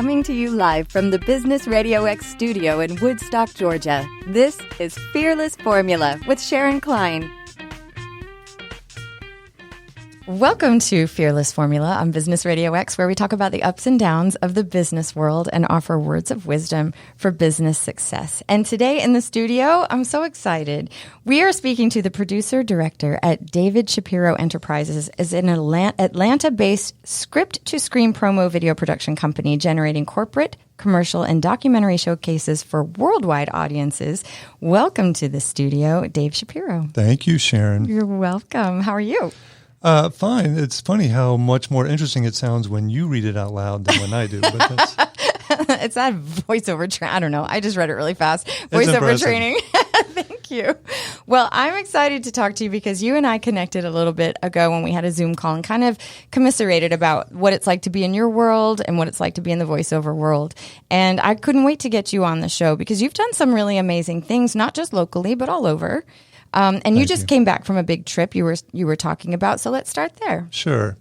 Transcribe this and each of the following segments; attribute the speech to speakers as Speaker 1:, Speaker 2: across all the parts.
Speaker 1: Coming to you live from the Business RadioX studio in Woodstock, Georgia. This is Fearless Formula with Sharon Klein. Welcome to Fearless Formula on Business RadioX, where we talk about the ups and downs of the business world and offer words of wisdom for business success. And today in the studio, I'm so excited. We are speaking to the producer-director at David Shapiro Enterprises, is an Atlanta-based script-to-screen promo video production company generating corporate, commercial, and documentary showcases for worldwide audiences. Welcome to the studio, Dave Shapiro.
Speaker 2: Thank you, Sharon.
Speaker 1: You're welcome. How are you?
Speaker 2: Fine. It's funny how much more interesting it sounds when you read it out loud than when I do. But that's...
Speaker 1: It's that voiceover I don't know. I just read it really fast. Voiceover training. Thank you. Well, I'm excited to talk to you because you and I connected a little bit ago when we had a Zoom call and kind of commiserated about what it's like to be in your world and what it's like to be in the voiceover world. And I couldn't wait to get you on the show because you've done some really amazing things, not just locally, but all over. And you just came back from a big trip you were talking about. So let's start there.
Speaker 2: Sure.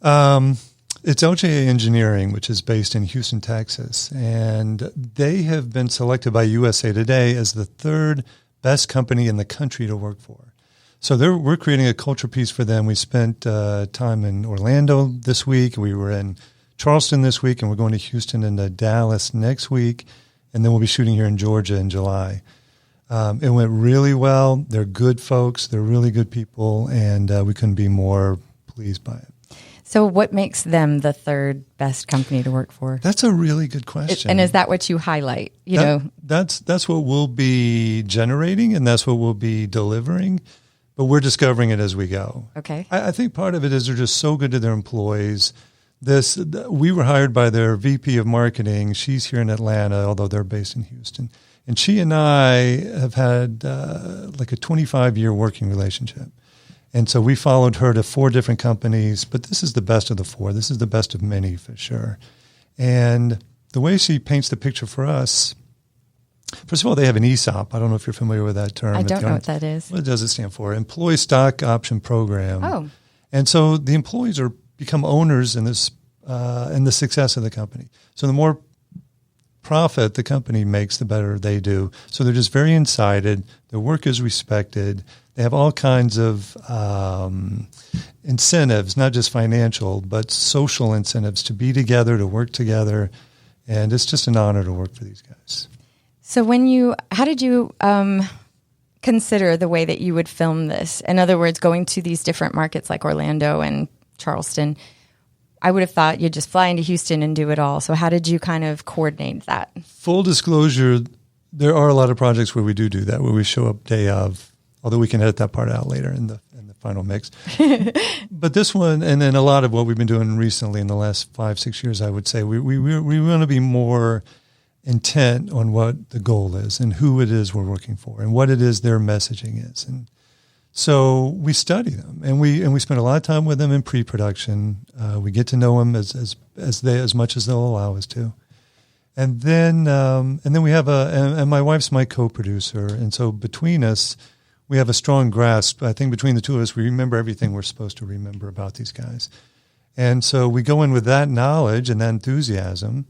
Speaker 2: It's LJA Engineering, which is based in Houston, Texas. And they have been selected by USA Today as the third best company in the country to work for. So we're creating a culture piece for them. We spent time in Orlando this week. We were in Charleston this week, and we're going to Houston and Dallas next week. And then we'll be shooting here in Georgia in July. It went really well. They're good folks. They're really good people, and we couldn't be more pleased by it.
Speaker 1: So what makes them the third best company to work for?
Speaker 2: That's a really good question.
Speaker 1: And is that what you highlight?
Speaker 2: That's what we'll be generating, and that's what we'll be delivering, but we're discovering it as we go.
Speaker 1: Okay.
Speaker 2: I think part of it is they're just so good to their employees. We were hired by their VP of marketing. She's here in Atlanta, although they're based in Houston. And she and I have had like a 25-year working relationship. And so we followed her to 4 different companies, but this is the best of the 4. This is the best of many for sure. And the way she paints the picture for us, first of all, they have an ESOP. I don't know if you're familiar with that term.
Speaker 1: I don't know what that is.
Speaker 2: What does it stand for? Employee Stock Option Program.
Speaker 1: Oh.
Speaker 2: And so the employees become owners in this in the success of the company. So the more profit the company makes, the better they do. So they're just very incited. Their work is respected. They have all kinds of incentives, not just financial, but social incentives to be together, to work together. And it's just an honor to work for these guys.
Speaker 1: So how did you consider the way that you would film this? In other words, going to these different markets like Orlando and Charleston, I would have thought you'd just fly into Houston and do it all. So how did you kind of coordinate that?
Speaker 2: Full disclosure, there are a lot of projects where we do that, where we show up day of, although we can edit that part out later in the final mix. But this one, and then a lot of what we've been doing recently in the last 5-6 years, I would say, we want to be more intent on what the goal is and who it is we're working for and what it is their messaging is. And so we study them, and we spend a lot of time with them in pre-production. We get to know them as much as they'll allow us to, and then we have and my wife's my co-producer, and so between us, we have a strong grasp. I think between the two of us, we remember everything we're supposed to remember about these guys, and so we go in with that knowledge and that enthusiasm.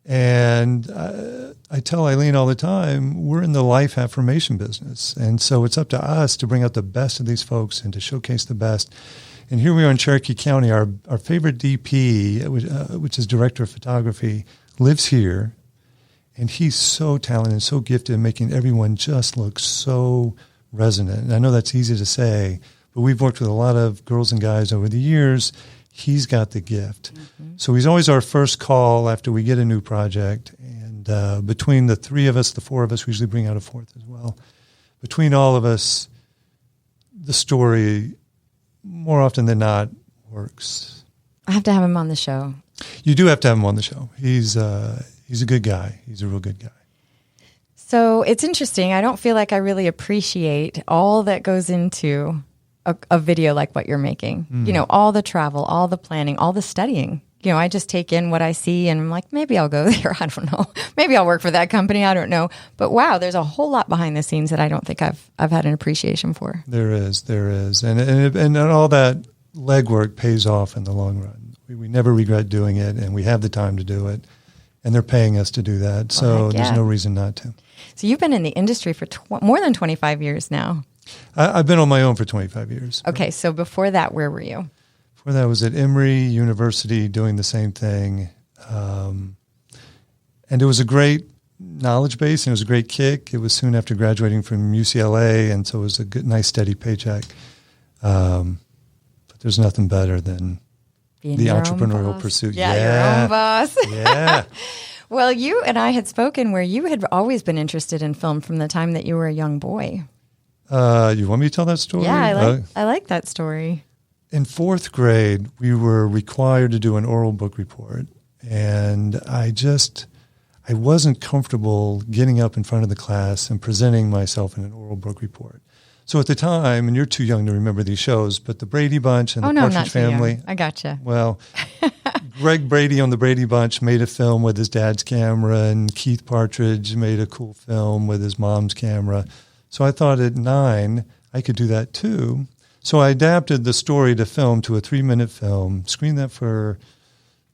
Speaker 2: And I tell Eileen all the time, we're in the life affirmation business. And so it's up to us to bring out the best of these folks and to showcase the best. And here we are in Cherokee County. Our favorite DP, which is director of photography, lives here. And he's so talented and so gifted in making everyone just look so resonant. And I know that's easy to say, but we've worked with a lot of girls and guys over the years. He's got the gift. Mm-hmm. So he's always our first call after we get a new project. And between the 3 of us, the 4 of us, we usually bring out a 4th as well. Between all of us, the story, more often than not, works.
Speaker 1: I have to have him on the show.
Speaker 2: You do have to have him on the show. He's a good guy. He's a real good guy.
Speaker 1: So it's interesting. I don't feel like I really appreciate all that goes into a video like what you're making. Mm. You know, all the travel, all the planning, all the studying. You know, I just take in what I see and I'm like, maybe I'll go there. I don't know. Maybe I'll work for that company. I don't know. But wow, there's a whole lot behind the scenes that I don't think I've had an appreciation for. There is.
Speaker 2: And all that legwork pays off in the long run. We never regret doing it, and we have the time to do it. and they're paying us to do that. So there's no reason not to.
Speaker 1: So you've been in the industry for more than 25 years now.
Speaker 2: I've been on my own for 25 years.
Speaker 1: Okay, so before that, where were you?
Speaker 2: Before that, I was at Emory University doing the same thing. And it was a great knowledge base, and it was a great kick. It was soon after graduating from UCLA, and so it was a good, nice, steady paycheck. But there's nothing better than being the entrepreneurial pursuit.
Speaker 1: Yeah, your own boss.
Speaker 2: Yeah.
Speaker 1: Well, you and I had spoken where you had always been interested in film from the time that you were a young boy.
Speaker 2: You want me to tell that story?
Speaker 1: Yeah, I like that story.
Speaker 2: In fourth grade, we were required to do an oral book report, and I wasn't comfortable getting up in front of the class and presenting myself in an oral book report. So at the time, and you're too young to remember these shows, but the Brady Bunch and the Partridge Family.
Speaker 1: I gotcha.
Speaker 2: Well, Greg Brady on the Brady Bunch made a film with his dad's camera, and Keith Partridge made a cool film with his mom's camera. So I thought at 9, I could do that too. So I adapted the story to film, to a 3-minute film, screened that for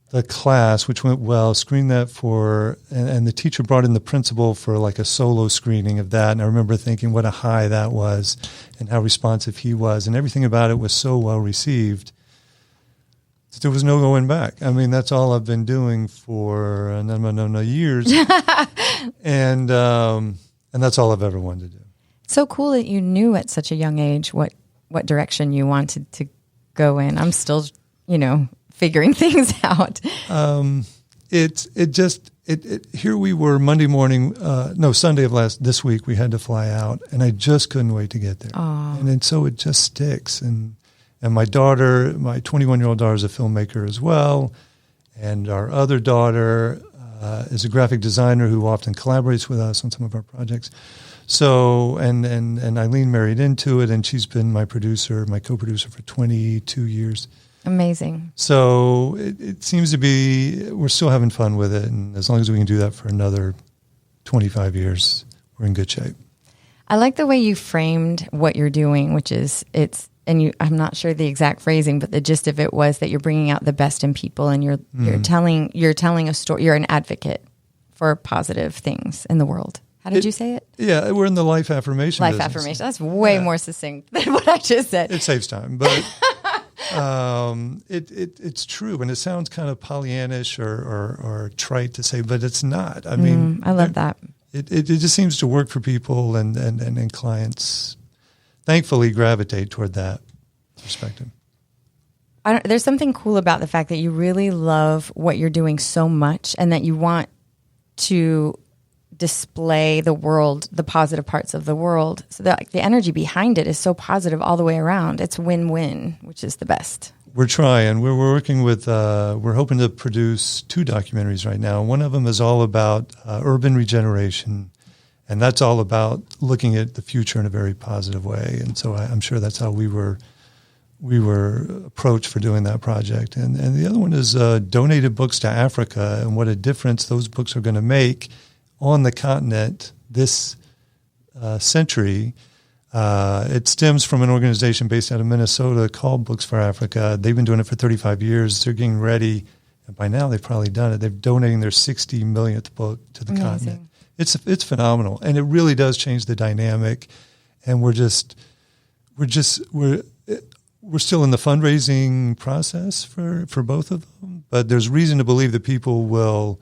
Speaker 2: the class, which went well, screened that for, and the teacher brought in the principal for like a solo screening of that. And I remember thinking what a high that was and how responsive he was. And everything about it was so well received. There was no going back. I mean, that's all I've been doing for years. And that's all I've ever wanted to do.
Speaker 1: So cool that you knew at such a young age what direction you wanted to go in. I'm still, figuring things out. Here we were Monday morning, Sunday of this week, we had to fly out, and I just couldn't wait to get there. Aww.
Speaker 2: And then so it just sticks. And my daughter, my 21-year-old daughter is a filmmaker as well. And our other daughter is a graphic designer who often collaborates with us on some of our projects. So, and Eileen married into it, and she's been my co-producer for 22 years.
Speaker 1: Amazing.
Speaker 2: So it seems to be, we're still having fun with it. And as long as we can do that for another 25 years, we're in good shape.
Speaker 1: I like the way you framed what you're doing, which is I'm not sure the exact phrasing, but the gist of it was that you're bringing out the best in people, and you're telling a story. You're an advocate for positive things in the world. How did you say it?
Speaker 2: Yeah, we're in the life affirmation business.
Speaker 1: Affirmation. That's way more succinct than what I just said.
Speaker 2: It saves time, but it's true, and it sounds kind of Pollyannish or trite to say, but it's not. I mean,
Speaker 1: I love that.
Speaker 2: It just seems to work for people, and clients thankfully gravitate toward that perspective.
Speaker 1: There's something cool about the fact that you really love what you're doing so much, and that you want to display the world, the positive parts of the world, so that the energy behind it is so positive all the way around. It's win-win, which is the best.
Speaker 2: We're trying. We're working with, we're hoping to produce 2 documentaries right now. One of them is all about urban regeneration, and that's all about looking at the future in a very positive way. And so I'm sure that's how we were approached for doing that project. And the other one is donated books to Africa, and what a difference those books are going to make on the continent this century. It stems from an organization based out of Minnesota called Books for Africa. They've been doing it for 35 years. They're getting ready, and by now they've probably done it. They're donating their 60 millionth book to the continent. It's phenomenal, and it really does change the dynamic. And we're still in the fundraising process for both of them, but there's reason to believe that people will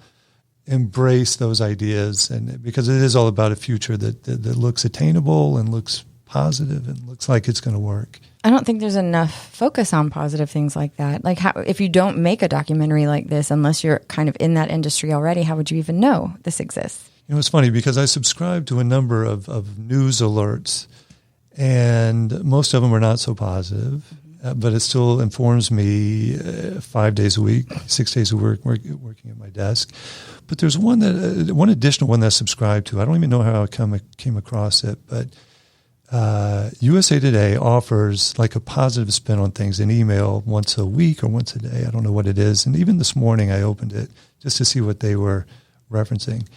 Speaker 2: embrace those ideas, and because it is all about a future that looks attainable and looks positive and looks like it's going to work.
Speaker 1: I don't think there's enough focus on positive things like that. Like, if you don't make a documentary like this, unless you're kind of in that industry already, how would you even know this exists?
Speaker 2: It's funny because I subscribe to a number of news alerts, and most of them are not so positive. But it still informs me 5 days a week, 6 days a week, working at my desk. But there's one additional one that I subscribe to. I don't even know how I came across it, but USA Today offers like a positive spin on things, an email once a week or once a day. I don't know what it is. And even this morning I opened it just to see what they were referencing.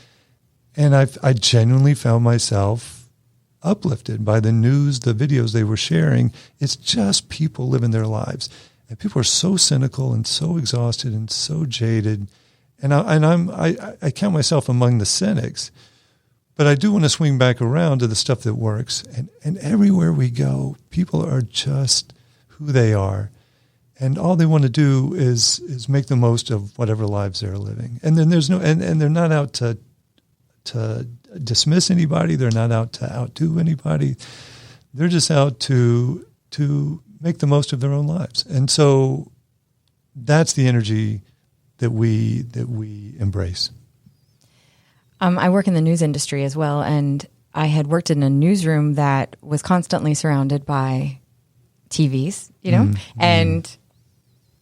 Speaker 2: And I genuinely found myself uplifted by the news, the videos they were sharing. It's just people living their lives. And people are so cynical and so exhausted and so jaded. And I count myself among the cynics, but I do want to swing back around to the stuff that works. And everywhere we go, people are just who they are. And all they want to do is make the most of whatever lives they're living. And then there's and they're not out to dismiss anybody. They're not out to outdo anybody. They're just out to make the most of their own lives. And so that's the energy that we embrace.
Speaker 1: I work in the news industry as well, and I had worked in a newsroom that was constantly surrounded by TVs, and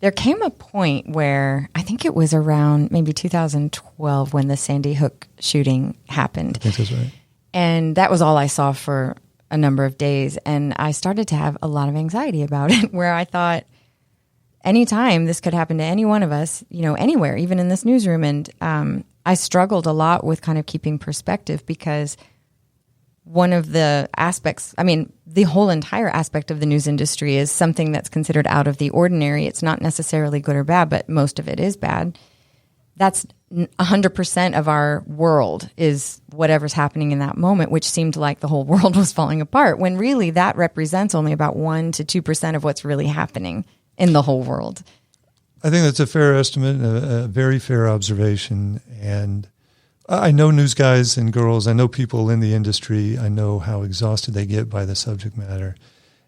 Speaker 1: there came a point where I think it was around maybe 2012 when the Sandy Hook shooting happened.
Speaker 2: I think that's right.
Speaker 1: And that was all I saw for a number of days. And I started to have a lot of anxiety about it, where I thought anytime this could happen to any one of us, anywhere, even in this newsroom. And I struggled a lot with kind of keeping perspective, because one of the aspects, the whole entire aspect of the news industry is something that's considered out of the ordinary. It's not necessarily good or bad, but most of it is bad. That's 100% of our world is whatever's happening in that moment, which seemed like the whole world was falling apart, when really that represents only about 1 to 2% of what's really happening in the whole world.
Speaker 2: I think that's a fair estimate, a very fair observation. And I know news guys and girls. I know people in the industry. I know how exhausted they get by the subject matter,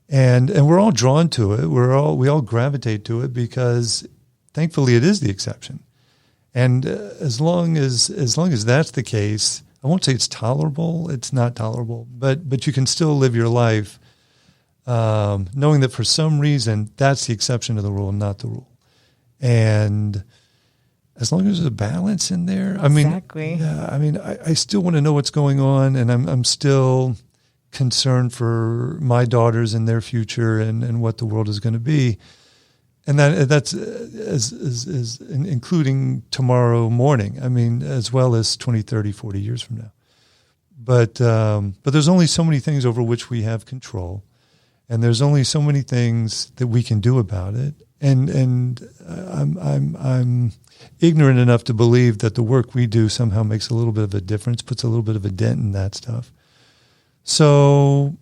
Speaker 2: and we're all drawn to it. We all gravitate to it because, thankfully, it is the exception. And as long as that's the case, I won't say it's tolerable. It's not tolerable, but you can still live your life knowing that for some reason that's the exception to the rule, not the rule. And as long as there's a balance in there,
Speaker 1: exactly.
Speaker 2: I still want to know what's going on, and I'm still concerned for my daughters and their future and what the world is going to be. And that's as including tomorrow morning. As well as 20, 30, 40 years from now. But there's only so many things over which we have control, and there's only so many things that we can do about it. And I'm ignorant enough to believe that the work we do somehow makes a little bit of a difference, puts a little bit of a dent in that stuff. So,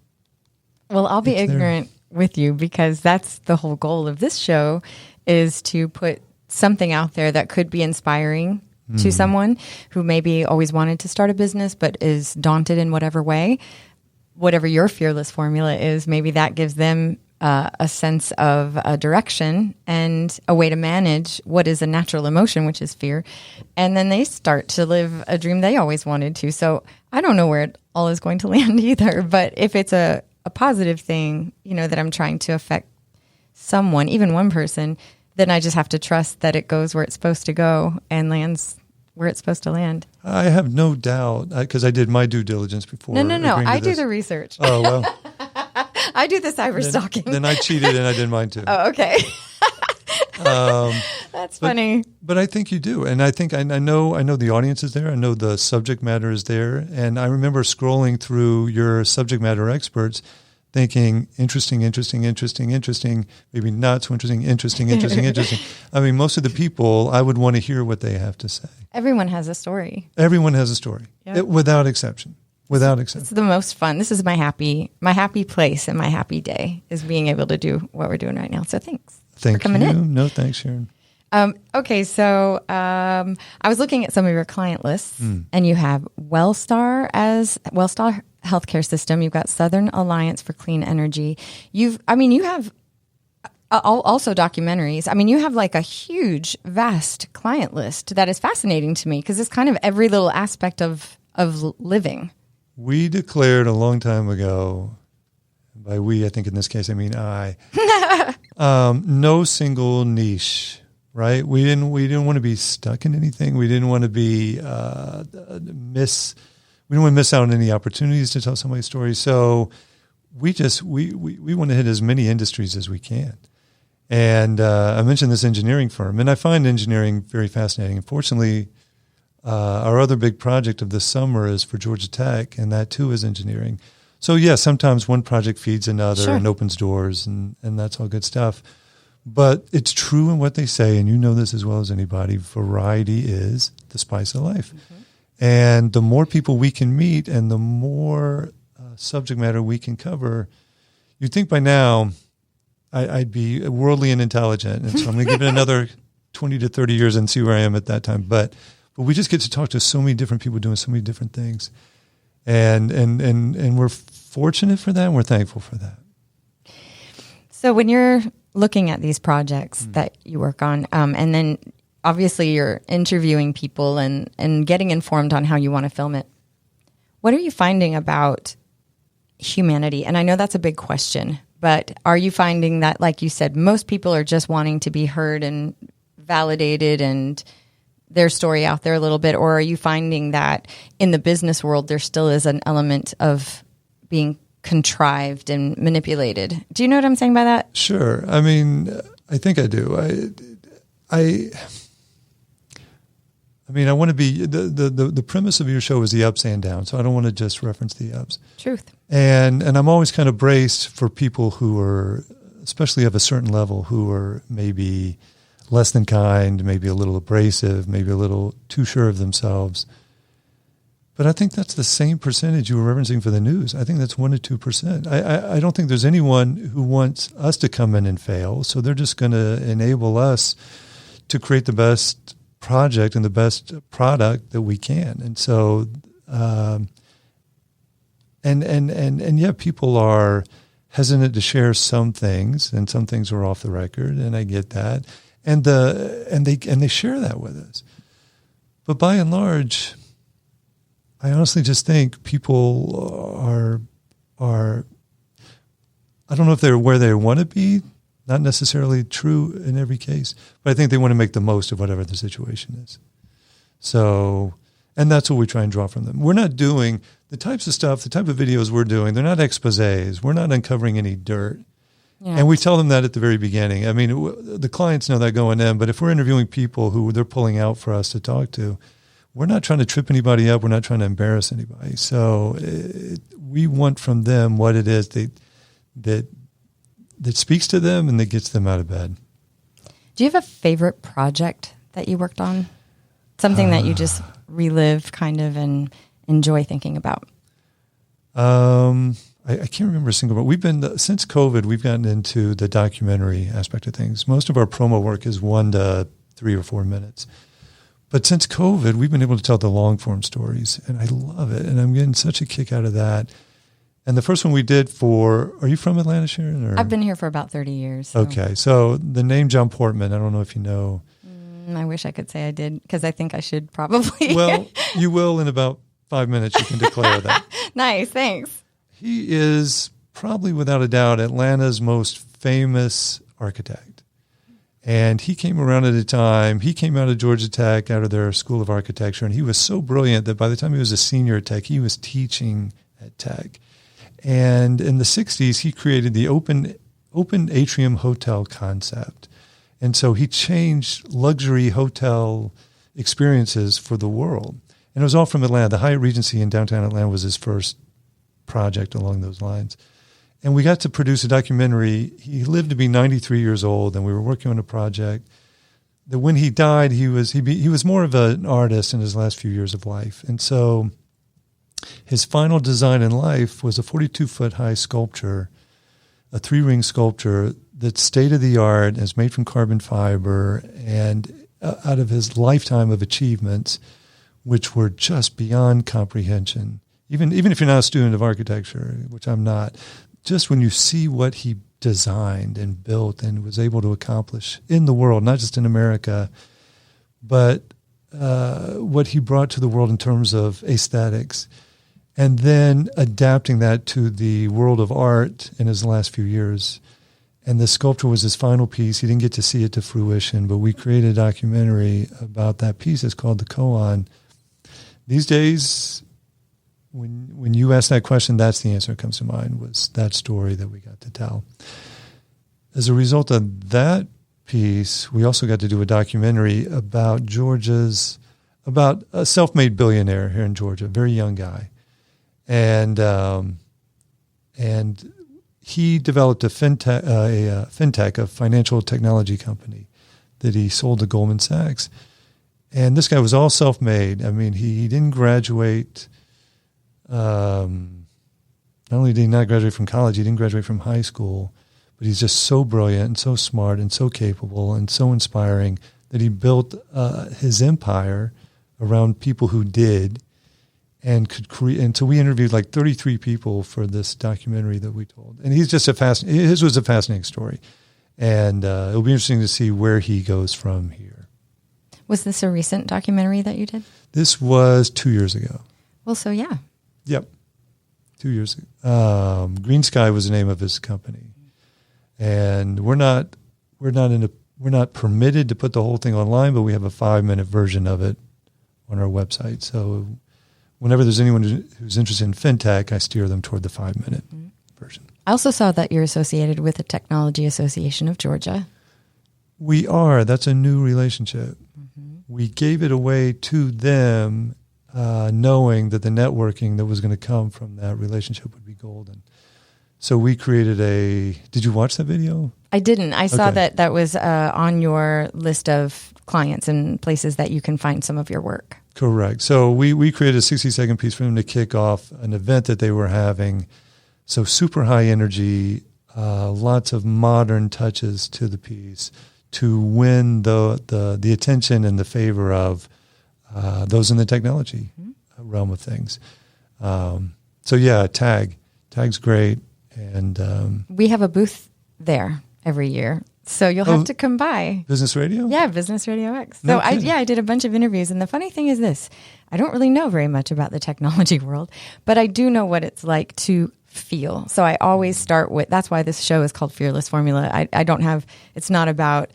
Speaker 1: well, I'll be ignorant with you, because that's the whole goal of this show, is to put something out there that could be inspiring to someone who maybe always wanted to start a business but is daunted in whatever way. Whatever your fearless formula is, maybe that gives them a sense of a direction and a way to manage what is a natural emotion, which is fear. And then they start to live a dream they always wanted to. So I don't know where it all is going to land either. But if it's a positive thing, that I'm trying to affect someone, even one person, then I just have to trust that it goes where it's supposed to go and lands where it's supposed to land.
Speaker 2: I have no doubt, because I did my due diligence before.
Speaker 1: No. I do the research.
Speaker 2: Oh, well.
Speaker 1: I do the cyber stalking.
Speaker 2: Then I cheated and I did mine too.
Speaker 1: Oh, okay. That's funny.
Speaker 2: But I think you do. And I think I know the audience is there. I know the subject matter is there. And I remember scrolling through your subject matter experts thinking, interesting, maybe not so interesting. Most of the people, I would want to hear what they have to say.
Speaker 1: Everyone has a story.
Speaker 2: Everyone has a story, without exception. Without exception.
Speaker 1: It's the most fun. This is my happy place and my happy day, is being able to do what we're doing right now. So thanks for coming in.
Speaker 2: No, thanks, Sharon.
Speaker 1: Okay, so I was looking at some of your client lists, and you have Wellstar Healthcare System. You've got Southern Alliance for Clean Energy. You have also documentaries. You have like a huge, vast client list that is fascinating to me, because it's kind of every little aspect of living.
Speaker 2: We declared a long time ago, by we, I think in this case, I mean I, no single niche, right? We didn't want to be stuck in anything. We didn't want to be we didn't want to miss out on any opportunities to tell somebody's story. So we want to hit as many industries as we can. And I mentioned this engineering firm, and I find engineering very fascinating. Unfortunately, our other big project of this summer is for Georgia Tech, and that too is engineering. So sometimes one project feeds another and opens doors, and that's all good stuff. But it's true in what they say, and you know this as well as anybody, variety is the spice of life. Mm-hmm. And the more people we can meet and the more subject matter we can cover, you'd think by now I'd be worldly and intelligent. And so I'm going to give it another 20 to 30 years and see where I am at that time. But we just get to talk to so many different people doing so many different things. And we're fortunate for that, and we're thankful for that.
Speaker 1: So when you're looking at these projects that you work on, and then obviously you're interviewing people and getting informed on how you want to film it, what are you finding about humanity? And I know that's a big question, but are you finding that, like you said, most people are just wanting to be heard and validated and their story out there a little bit? Or are you finding that in the business world, there still is an element of being contrived and manipulated? Do you know what I'm saying by that?
Speaker 2: Sure. I mean, I think I do. I want to be, the premise of your show is the ups and downs, so I don't want to just reference the ups.
Speaker 1: Truth.
Speaker 2: And I'm always kind of braced for people who are, especially of a certain level, who are maybe less than kind, maybe a little abrasive, maybe a little too sure of themselves. But I think that's the same percentage you were referencing for the news. I think that's 1% to 2%. I don't think there's anyone who wants us to come in and fail, so they're just going to enable us to create the best project and the best product that we can. And so, yeah, people are hesitant to share some things, and some things are off the record, and I get that. And they share that with us. But by and large, I honestly just think people are I don't know if they're where they want to be, not necessarily true in every case, but I think they want to make the most of whatever the situation is. So, and that's what we try and draw from them. We're not doing the types of stuff, the type of videos we're doing, they're not exposés. We're not uncovering any dirt. Yeah. And we tell them that at the very beginning. I mean, the clients know that going in, but if we're interviewing people who they're pulling out for us to talk to, we're not trying to trip anybody up. We're not trying to embarrass anybody. So we want from them what it is that speaks to them and that gets them out of bed.
Speaker 1: Do you have a favorite project that you worked on? Something that you just relive kind of and enjoy thinking about?
Speaker 2: I can't remember a single one. We've been, since COVID, we've gotten into the documentary aspect of things. Most of our promo work is 1 to 3 or 4 minutes. But since COVID, we've been able to tell the long form stories, and I love it. And I'm getting such a kick out of that. And the first one we did are you from Atlanta, Sharon? Or?
Speaker 1: I've been here for about 30 years. So.
Speaker 2: Okay. So the name John Portman, I don't know if you know.
Speaker 1: I wish I could say I did, because I think I should probably.
Speaker 2: Well, you will in about 5 minutes. You can declare that.
Speaker 1: Nice. Thanks.
Speaker 2: He is probably, without a doubt, Atlanta's most famous architect. And he came around at a time, he came out of Georgia Tech, out of their School of Architecture, and he was so brilliant that by the time he was a senior at Tech, he was teaching at Tech. And in the 60s, he created the open atrium hotel concept. And so he changed luxury hotel experiences for the world. And it was all from Atlanta. The Hyatt Regency in downtown Atlanta was his first project along those lines. And we got to produce a documentary. He lived to be 93 years old, and we were working on a project that when he died, he was more of an artist in his last few years of life. And so his final design in life was a 42-foot high sculpture, a 3-ring sculpture that's state-of-the-art, is made from carbon fiber, and out of his lifetime of achievements, which were just beyond comprehension. Even if you're not a student of architecture, which I'm not, just when you see what he designed and built and was able to accomplish in the world, not just in America, but what he brought to the world in terms of aesthetics, and then adapting that to the world of art in his last few years. And the sculpture was his final piece. He didn't get to see it to fruition, but we created a documentary about that piece. It's called The Koan. These days, when you ask that question, that's the answer that comes to mind, was that story that we got to tell. As a result of that piece, we also got to do a documentary about about a self-made billionaire here in Georgia, a very young guy. And he developed a fintech, a financial technology company that he sold to Goldman Sachs. And this guy was all self-made. I mean, he didn't graduate. Not only did he not graduate from college, he didn't graduate from high school, but he's just so brilliant and so smart and so capable and so inspiring that he built his empire around people who did and could create. And so we interviewed like 33 people for this documentary that we told. And he's just his was a fascinating story. And it'll be interesting to see where he goes from here.
Speaker 1: Was this a recent documentary that you did?
Speaker 2: This was 2 years ago.
Speaker 1: Well, so yeah.
Speaker 2: Yep. 2 years ago. Green Sky was the name of his company. And we're not permitted to put the whole thing online, but we have a 5-minute version of it on our website. So whenever there's anyone who's interested in fintech, I steer them toward the 5-minute version.
Speaker 1: I also saw that you're associated with the Technology Association of Georgia.
Speaker 2: We are. That's a new relationship. Mm-hmm. We gave it away to them, knowing that the networking that was going to come from that relationship would be golden. So we created did you watch that video?
Speaker 1: I didn't. I saw that was on your list of clients and places that you can find some of your work. Correct.
Speaker 2: So we created a 60-second piece for them to kick off an event that they were having. So super high energy, lots of modern touches to the piece to win the attention and the favor of those in the technology realm of things. So yeah, Tag's great. And
Speaker 1: we have a booth there every year, so you'll have to come by.
Speaker 2: Business Radio?
Speaker 1: Yeah, Business Radio X. So I did a bunch of interviews, and the funny thing is this: I don't really know very much about the technology world, but I do know what it's like to feel. So I always start with, that's why this show is called Fearless Formula. It's not about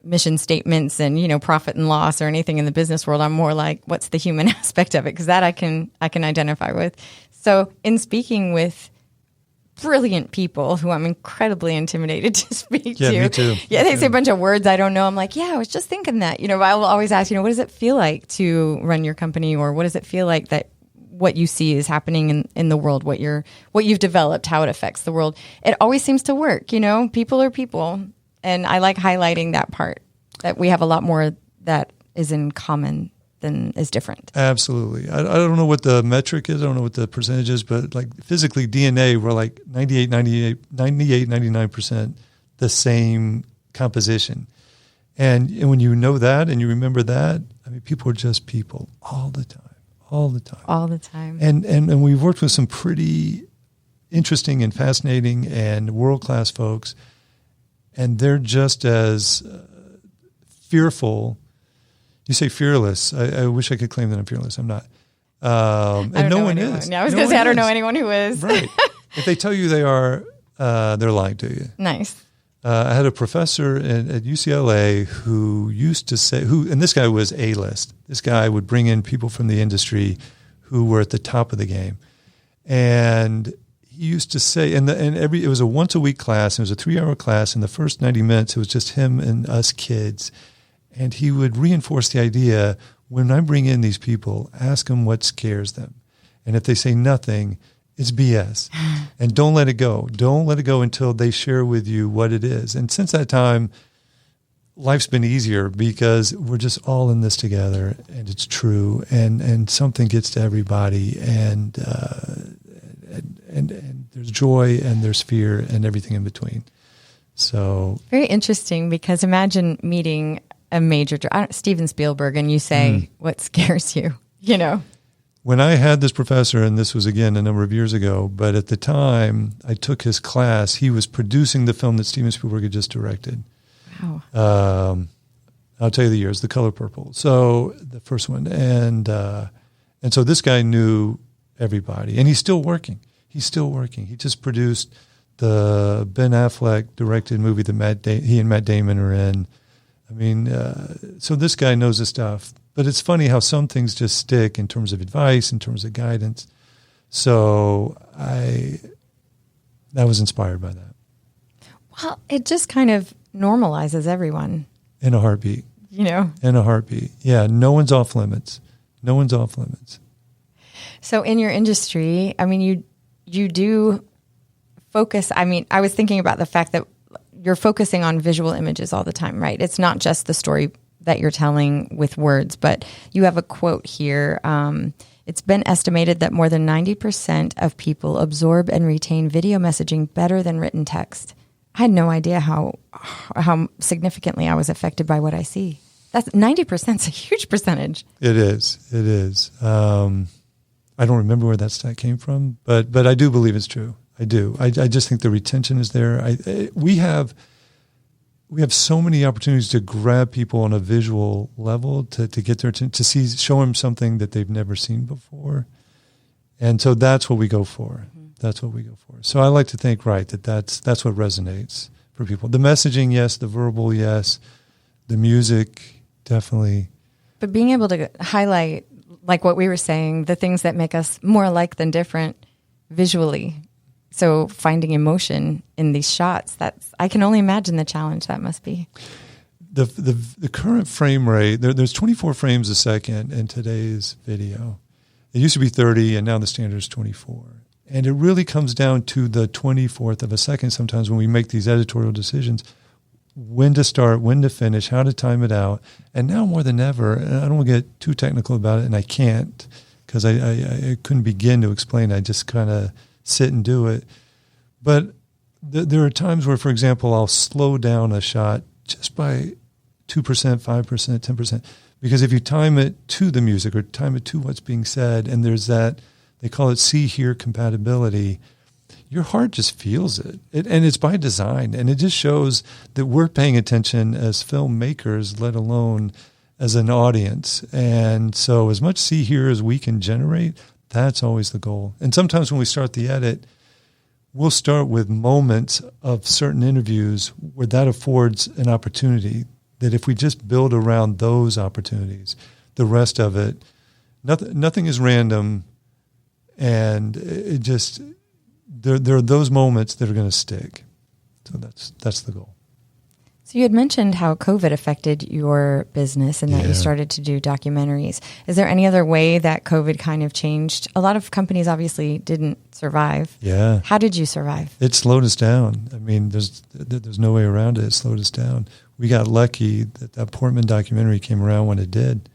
Speaker 1: mission statements and, profit and loss or anything in the business world. I'm more like, what's the human aspect of it? Because that I can identify with. So in speaking with brilliant people who I'm incredibly intimidated to speak to.
Speaker 2: Yeah, me too.
Speaker 1: Yeah, they say a bunch of words I don't know. I'm like, I was just thinking that. I will always ask, what does it feel like to run your company, or what does it feel like that what you see is happening in the world, what you've developed, how it affects the world. It always seems to work. People are people, and I like highlighting that part, that we have a lot more that is in common than is different.
Speaker 2: Absolutely. I don't know what the metric is. I don't know what the percentage is, but like physically DNA, we're like 99% the same composition. And when you know that and you remember that, people are just people all the time. And we've worked with some pretty interesting and fascinating and world-class folks, and they're just as fearful. You say fearless. I wish I could claim that I'm fearless. I'm not. And no one is.
Speaker 1: Yeah, I was going to say I don't know anyone who is.
Speaker 2: Right. If they tell you they are, they're lying to you.
Speaker 1: Nice.
Speaker 2: I had a professor at UCLA who used to say, and this guy was A-list. This guy would bring in people from the industry who were at the top of the game. And he used to say, it was a once-a-week class. It was a 3-hour class. In the first 90 minutes, it was just him and us kids. And he would reinforce the idea, when I bring in these people, ask them what scares them. And if they say nothing, it's BS. And don't let it go. Don't let it go until they share with you what it is. And since that time, life's been easier because we're just all in this together, and it's true, and something gets to everybody, and there's joy and there's fear and everything in between. So
Speaker 1: very interesting, because imagine meeting a major Steven Spielberg and you say, what scares you?
Speaker 2: When I had this professor, and this was again a number of years ago, but at the time I took his class, he was producing the film that Steven Spielberg had just directed.
Speaker 1: Wow.
Speaker 2: I'll tell you the years, The Color Purple. So the first one. And so this guy knew everybody, and he's still working. He just produced the Ben Affleck directed movie that he and Matt Damon are in. So this guy knows his stuff. But it's funny how some things just stick in terms of advice, in terms of guidance. So I was inspired by that.
Speaker 1: Well, it just kind of normalizes everyone.
Speaker 2: In a heartbeat.
Speaker 1: In
Speaker 2: a heartbeat. Yeah, no one's off limits. So in your industry, you do
Speaker 1: focus, I mean, I was thinking about the fact that you're focusing on visual images all the time, right? It's not just the story that you're telling with words, but you have a quote here. It's been estimated that more than 90% of people absorb and retain video messaging better than written text. I had no idea how significantly I was affected by what I see. That's 90% is a huge percentage.
Speaker 2: It is. I don't remember where that stat came from, but I do believe it's true. I do. I just think the retention is there. We have so many opportunities to grab people on a visual level to get their attention, to show them something that they've never seen before. And so that's what we go for. Mm-hmm. That's what we go for. So I like to think, that's what resonates for people. The messaging, yes. The verbal, yes. The music, definitely.
Speaker 1: But being able to highlight, like what we were saying, the things that make us more alike than different visually. So finding emotion in these shots, I can only imagine the challenge that must be.
Speaker 2: The current frame rate, there's 24 frames a second in today's video. It used to be 30, and now the standard is 24. And it really comes down to the 24th of a second sometimes when we make these editorial decisions, when to start, when to finish, how to time it out. And now more than ever, and I don't want to get too technical about it, and I can't because I couldn't begin to explain. I just kind of sit and do it. But there are times where, for example, I'll slow down a shot just by 2%, 5%, 10%. Because if you time it to the music or time it to what's being said, and there's that, they call it see-hear compatibility, your heart just feels it. And it's by design. And it just shows that we're paying attention as filmmakers, let alone as an audience. And so as much see-hear as we can generate, that's always the goal. And sometimes when we start the edit, we'll start with moments of certain interviews where that affords an opportunity that if we just build around those opportunities, the rest of it, nothing is random. And it just, there are those moments that are going to stick. So that's the goal.
Speaker 1: So you had mentioned how COVID affected your business and that you started to do documentaries. Is there any other way that COVID kind of changed? A lot of companies obviously didn't survive.
Speaker 2: Yeah.
Speaker 1: How did you survive?
Speaker 2: It slowed us down. I mean, there's no way around it. It slowed us down. We got lucky that Portman documentary came around when it did.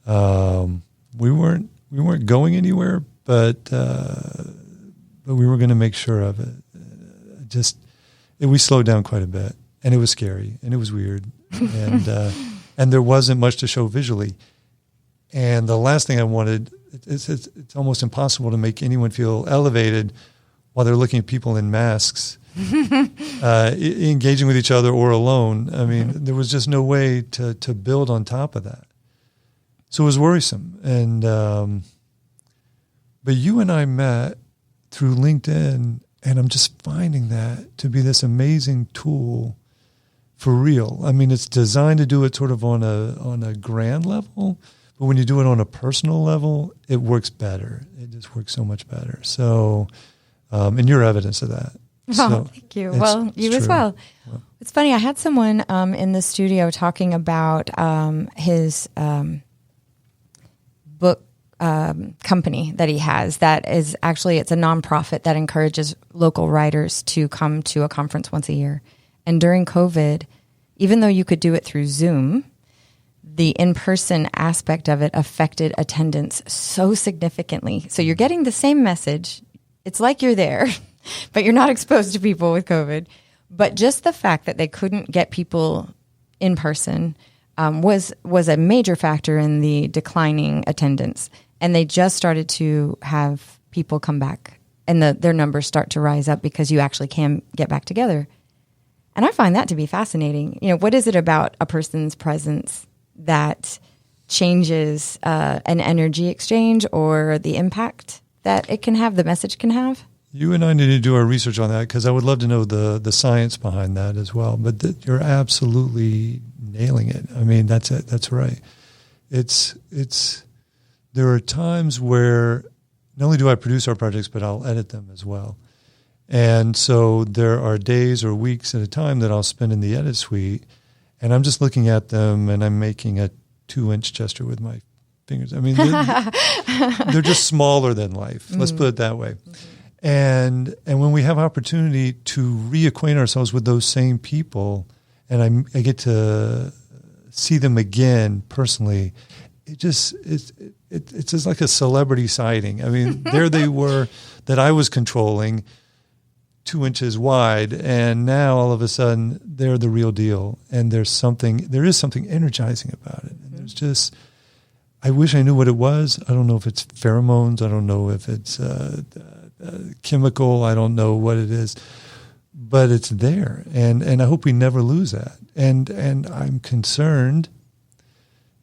Speaker 2: We weren't going anywhere, but we were going to make sure of it. We slowed down quite a bit. And it was scary, and it was weird, and there wasn't much to show visually. And the last thing I wanted, it's almost impossible to make anyone feel elevated while they're looking at people in masks, engaging with each other or alone. I mean, there was just no way to build on top of that. So it was worrisome. And but you and I met through LinkedIn, and I'm just finding that to be this amazing tool. For real. I mean, it's designed to do it sort of on a grand level, but when you do it on a personal level, it works better. It just works so much better. So, and you're evidence of that.
Speaker 1: Oh, thank you. Well, you as well. It's funny. I had someone in the studio talking about his book company that he has. That is actually, it's a nonprofit that encourages local writers to come to a conference once a year. And during COVID, even though you could do it through Zoom, the in-person aspect of it affected attendance so significantly. So you're getting the same message. It's like you're there, but you're not exposed to people with COVID. But just the fact that they couldn't get people in person was a major factor in the declining attendance. And they just started to have people come back, and their numbers start to rise up because you actually can get back together. And I find that to be fascinating. You know, what is it about a person's presence that changes an energy exchange or the impact that it can have, the message can have?
Speaker 2: You and I need to do our research on that because I would love to know the science behind that as well. But you're absolutely nailing it. I mean, that's it. That's right. There are times where not only do I produce our projects, but I'll edit them as well. And so there are days or weeks at a time that I'll spend in the edit suite, and I'm just looking at them, and I'm making a 2-inch gesture with my fingers. I mean, they're just smaller than life. Let's put it that way. And when we have opportunity to reacquaint ourselves with those same people, and I get to see them again personally, it's just like a celebrity sighting. I mean, there they were that I was controlling 2 inches wide, and now all of a sudden they're the real deal. And there is something energizing about it. And there's just, I wish I knew what it was. I don't know if it's pheromones. I don't know if it's chemical. I don't know what it is, but it's there. And I hope we never lose that. And I'm concerned,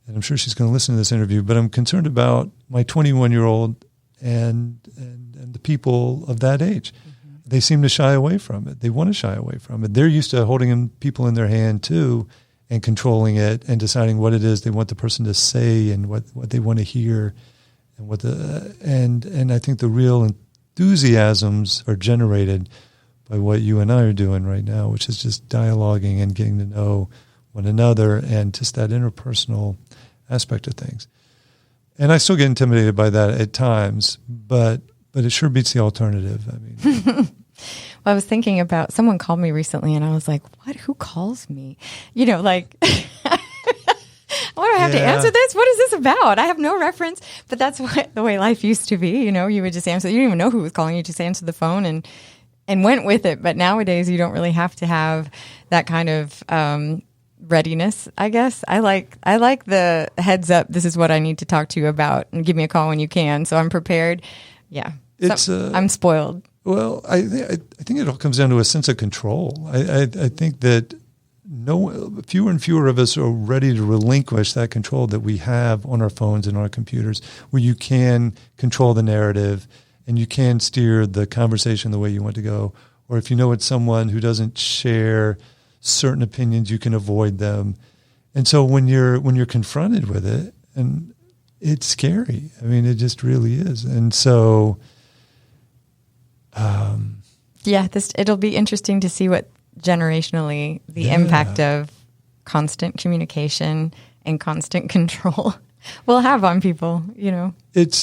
Speaker 2: and I'm sure she's going to listen to this interview, but I'm concerned about my 21-year-old and the people of that age. They seem to shy away from it. They want to shy away from it. They're used to holding people in their hand too, and controlling it and deciding what it is they want the person to say and what they want to hear, and and I think the real enthusiasms are generated by what you and I are doing right now, which is just dialoguing and getting to know one another and just that interpersonal aspect of things. And I still get intimidated by that at times, but it sure beats the alternative. I mean,
Speaker 1: well, I was thinking about, someone called me recently and I was like, what? Who calls me? Like, what do I have to answer this? What is this about? I have no reference. But that's the way life used to be. You would just answer. You didn't even know who was calling. You just answered the phone and went with it. But nowadays, you don't really have to have that kind of readiness, I guess. I like the heads up. This is what I need to talk to you about, and give me a call when you can. So I'm prepared. Yeah. I'm spoiled.
Speaker 2: Well, I think it all comes down to a sense of control. I think that fewer and fewer of us are ready to relinquish that control that we have on our phones and our computers, where you can control the narrative and you can steer the conversation the way you want to go. Or if you know it's someone who doesn't share certain opinions, you can avoid them. And so when you're confronted with it, and it's scary. I mean, it just really is. And so,
Speaker 1: it'll be interesting to see what generationally the impact of constant communication and constant control will have on people,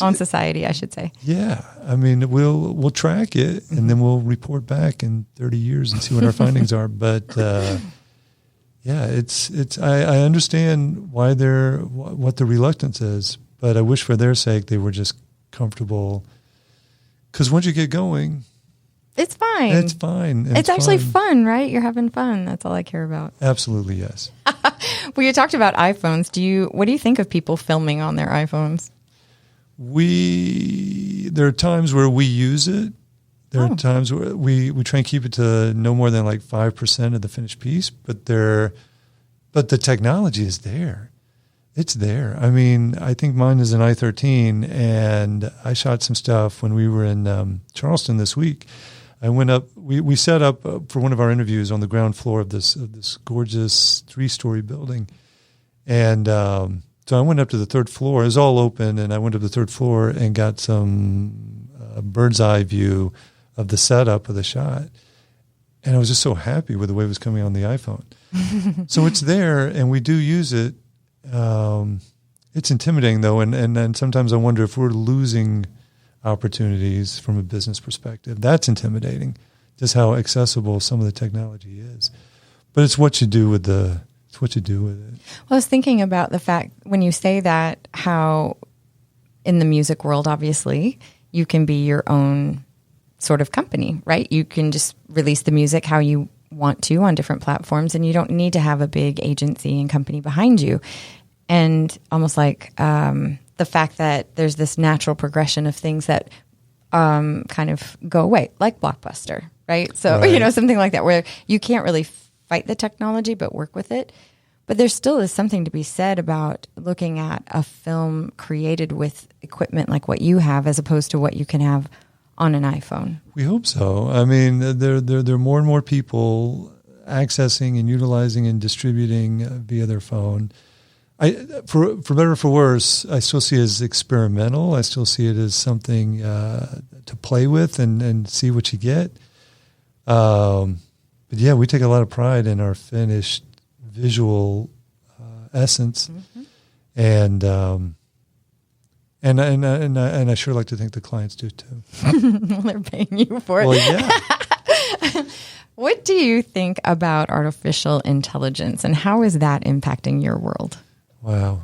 Speaker 1: on society, I should say.
Speaker 2: Yeah. I mean, we'll track it and then we'll report back in 30 years and see what our findings are. But, I understand why what the reluctance is, but I wish for their sake they were just comfortable. Because once you get going,
Speaker 1: it's fine.
Speaker 2: It's fine.
Speaker 1: It's actually fun, right? You're having fun. That's all I care about.
Speaker 2: Absolutely, yes.
Speaker 1: Well, you talked about iPhones. What do you think of people filming on their iPhones?
Speaker 2: There are times where we use it. There are times where we try and keep it to no more than like 5% of the finished piece, but the technology is there. It's there. I mean, I think mine is an i13, and I shot some stuff when we were in Charleston this week. I went up. We set up for one of our interviews on the ground floor of this gorgeous 3-story building, and so I went up to the 3rd floor. It was all open, and I went up to the 3rd floor and got some bird's eye view of the setup of the shot, and I was just so happy with the way it was coming on the iPhone. So it's there, and we do use it. It's intimidating though, and sometimes I wonder if we're losing opportunities from a business perspective. That's intimidating, just how accessible some of the technology is. But it's what you do with it. Well,
Speaker 1: I was thinking about the fact, when you say that, how in the music world, obviously, you can be your own sort of company, right? You can just release the music how you want to on different platforms, and you don't need to have a big agency and company behind you. And almost like the fact that there's this natural progression of things that kind of go away, like Blockbuster, right? So,
Speaker 2: right.
Speaker 1: Something like that, where you can't really fight the technology, but work with it. But there still is something to be said about looking at a film created with equipment like what you have, as opposed to what you can have on an iPhone.
Speaker 2: We hope so. I mean, there are more and more people accessing and utilizing and distributing via their phone. For better or for worse, I still see it as experimental. I still see it as something to play with and see what you get. But yeah, we take a lot of pride in our finished visual essence. Mm-hmm. And And I sure like to think the clients do too.
Speaker 1: Well, they're paying you for it.
Speaker 2: Well, yeah.
Speaker 1: What do you think about artificial intelligence, and how is that impacting your world?
Speaker 2: Wow.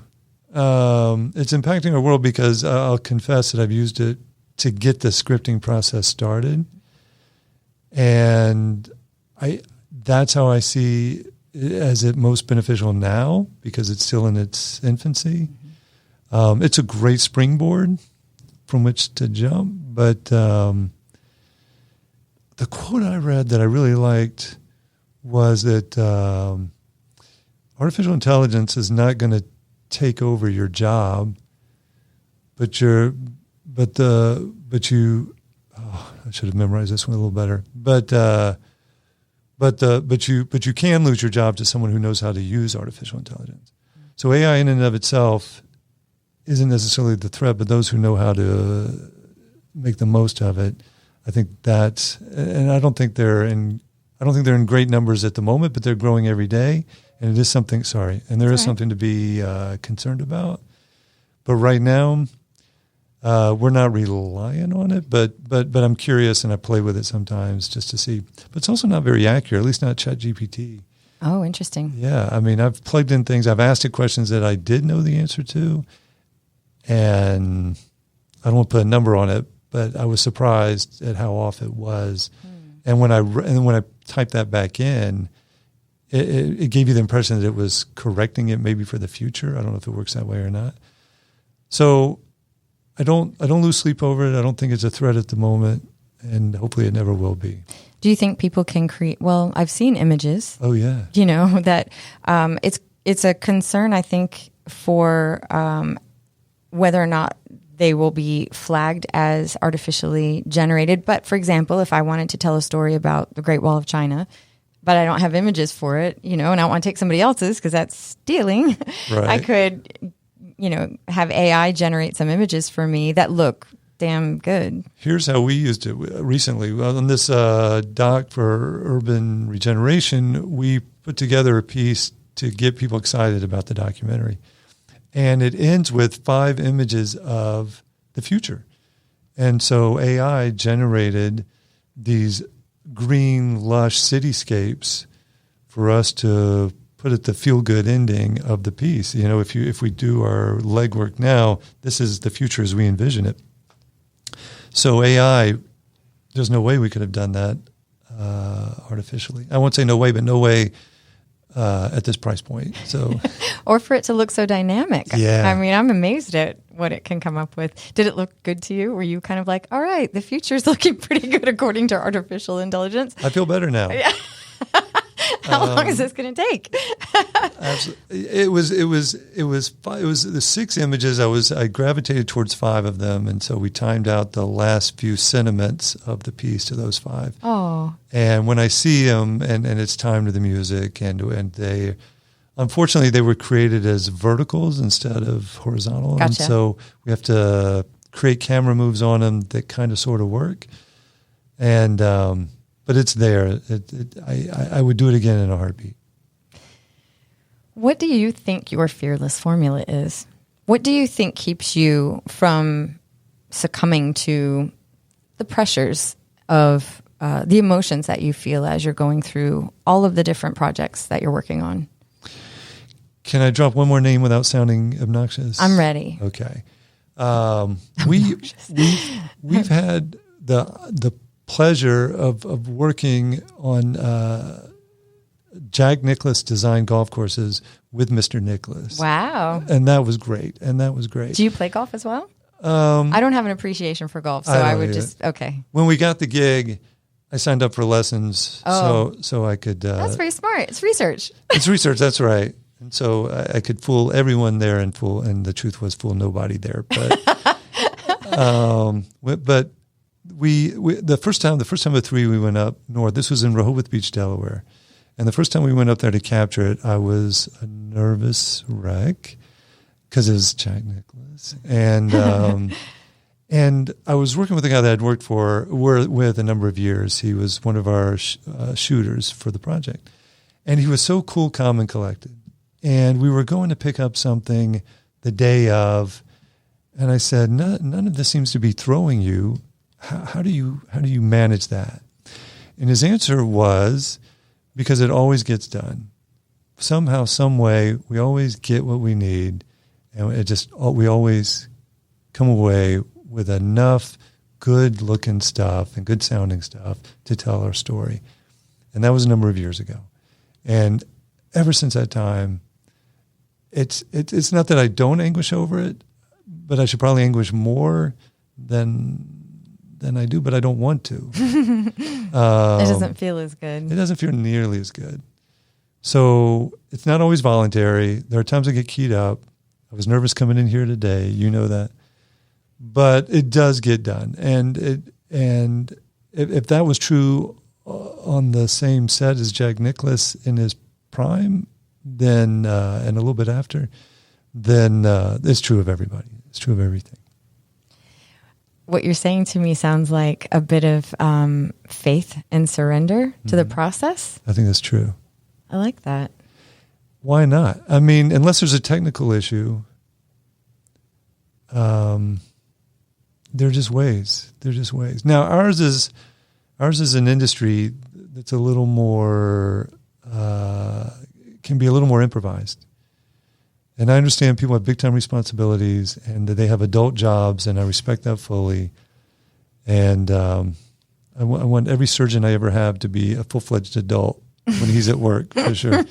Speaker 2: It's impacting our world because I'll confess that I've used it to get the scripting process started. And that's how I see it as it most beneficial now, because it's still in its infancy. It's a great springboard from which to jump. But the quote I read that I really liked was that artificial intelligence is not going to take over your job, but you. Oh, I should have memorized this one a little better. But you can lose your job to someone who knows how to use artificial intelligence. So AI in and of itself isn't necessarily the threat, but those who know how to make the most of it, I think that's. And I don't think they're in great numbers at the moment, but they're growing every day, and it is something. Sorry, and there is something to be concerned about. But right now, we're not relying on it, but I'm curious, and I play with it sometimes just to see. But it's also not very accurate, at least not ChatGPT.
Speaker 1: Oh, interesting.
Speaker 2: Yeah, I mean, I've plugged in things. I've asked it questions that I did know the answer to, and I don't want to put a number on it, but I was surprised at how off it was. And when I typed that back in, it gave you the impression that it was correcting it maybe for the future. I don't know if it works that way or not. So I don't lose sleep over it. I don't think it's a threat at the moment, and hopefully it never will be.
Speaker 1: Do you think people can create? Well, I've seen images.
Speaker 2: Oh yeah.
Speaker 1: That it's a concern, I think, for whether or not they will be flagged as artificially generated. But for example, if I wanted to tell a story about the Great Wall of China, but I don't have images for it, and I want to take somebody else's because that's stealing,
Speaker 2: right.
Speaker 1: I could, have AI generate some images for me that look damn good.
Speaker 2: Here's how we used it recently. Well, on this doc for urban regeneration, we put together a piece to get people excited about the documentary. And it ends with 5 images of the future. And so AI generated these green, lush cityscapes for us to put at the feel-good ending of the piece. If we do our legwork now, this is the future as we envision it. So AI, there's no way we could have done that artificially. I won't say no way, but no way at this price point. So,
Speaker 1: or for it to look so dynamic.
Speaker 2: Yeah.
Speaker 1: I mean, I'm amazed at what it can come up with. Did it look good to you? Were you kind of like, all right, the future's looking pretty good according to artificial intelligence?
Speaker 2: I feel better now.
Speaker 1: Yeah. How long is this going to take?
Speaker 2: Absolutely. It was the 6 images. I gravitated towards 5 of them, and so we timed out the last few sentiments of the piece to those 5.
Speaker 1: Oh.
Speaker 2: And when I see them, and it's time to the music, and they, unfortunately, they were created as verticals instead of horizontal,
Speaker 1: Gotcha.
Speaker 2: And so we have to create camera moves on them that kind of sort of work, and. But it's there. I would do it again in a heartbeat.
Speaker 1: What do you think your fearless formula is? What do you think keeps you from succumbing to the pressures of the emotions that you feel as you're going through all of the different projects that you're working on? Can
Speaker 2: I drop one more name without sounding obnoxious?
Speaker 1: I'm ready.
Speaker 2: Okay. We've had the pleasure of working on Jack Nicklaus designed golf courses with Mr. Nicklaus.
Speaker 1: Wow.
Speaker 2: And that was great.
Speaker 1: Do you play golf as well? I don't have an appreciation for golf, so I would just, okay.
Speaker 2: When we got the gig, I signed up for lessons so I could...
Speaker 1: That's very smart. It's research.
Speaker 2: It's research, that's right. And so I could fool everyone there and the truth was fool nobody there. But we the first time of 3 we went up north. This was in Rehoboth Beach, Delaware, and the first time we went up there to capture it, I was a nervous wreck because it was Jack Nicklaus, and and I was working with a guy that I'd worked with a number of years. He was one of our shooters for the project, and he was so cool, calm, and collected. And we were going to pick up something the day of. And I said, none of this seems to be throwing you. How do you manage that? And his answer was, because it always gets done. Somehow, some way, we always get what we need, and we always come away with enough good-looking stuff and good-sounding stuff to tell our story. And that was a number of years ago. And ever since that time, it's not that I don't anguish over it, but I should probably anguish more than I do, but I don't want to.
Speaker 1: It doesn't feel as good.
Speaker 2: It doesn't feel nearly as good. So it's not always voluntary. There are times I get keyed up. I was nervous coming in here today. You know that. But it does get done. And if that was true on the same set as Jack Nicklaus in his prime, then and a little bit after, then it's true of everybody. It's true of everything.
Speaker 1: What you're saying to me sounds like a bit of faith and surrender to the process.
Speaker 2: I think that's true.
Speaker 1: I like that.
Speaker 2: Why not? I mean, unless there's a technical issue, they're just ways. They're just ways. Now, ours is an industry that's a little more, can be a little more improvised. And I understand people have big time responsibilities and that they have adult jobs, and I respect that fully. And I want every surgeon I ever have to be a full-fledged adult when he's at work, for sure.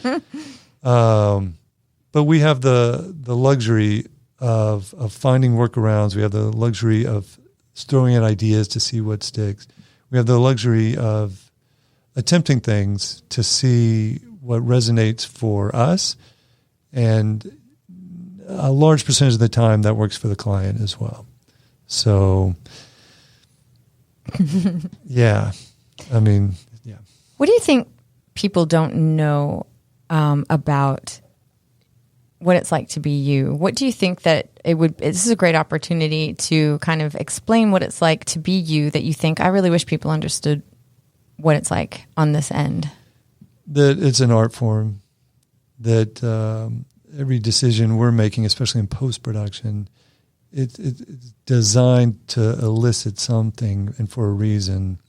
Speaker 2: But we have the luxury of finding workarounds. We have the luxury of throwing out ideas to see what sticks. We have the luxury of attempting things to see what resonates for us, and a large percentage of the time that works for the client as well. So, yeah, I mean, yeah.
Speaker 1: What do you think people don't know about what it's like to be you? What do you think that this is a great opportunity to kind of explain what it's like to be you, that you think, I really wish people understood what it's like on this end?
Speaker 2: That it's an art form, that every decision we're making, especially in post-production, it's designed to elicit something and for a reason.